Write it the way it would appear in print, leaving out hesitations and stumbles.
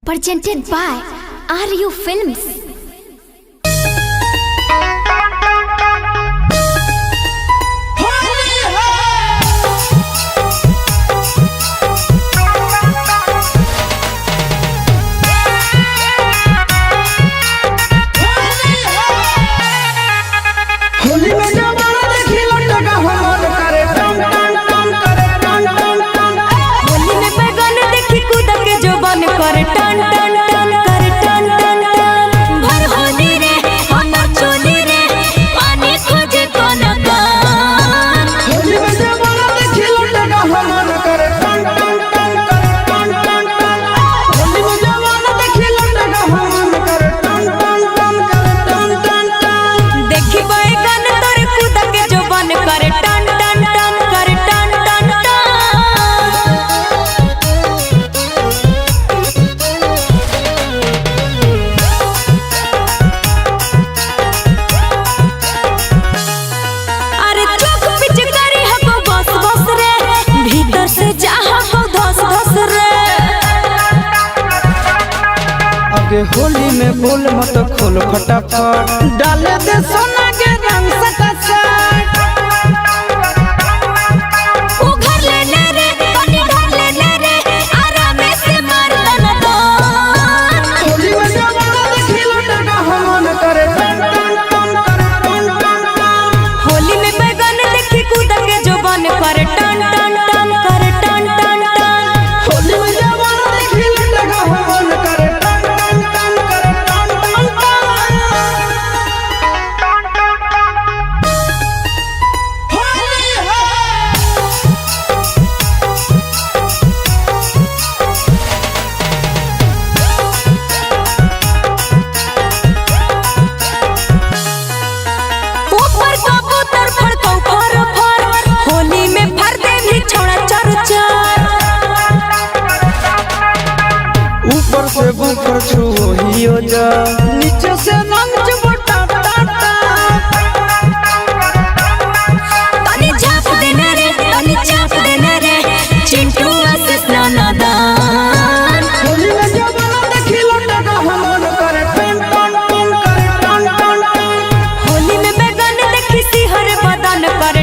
Presented by RU Films. Holi में बोल मत खोल फटाफट डाले दे सोना के रंग सटासट उघर ले रे पानी ढाल ले रे आराम से मार दन दन होली में जवाना देखी लटका हमन करे टन टन टन करे टन टन टन होली में बैगन देखी कूद के जुबान पर टन टन टन करे टन टन टन होली में जवाना देखी लटका हमन करे ऊपर से ऊपर छू हियो जा नीचे से रंग बटा टाटा तनी चाप देना रे तनी चाप देना रे चिंटू आशीष नानादान होली में जवाना देखी लटका हमन करे टन टन टन करे टन टन टन होली में बैगन देखी सिहर बदन करे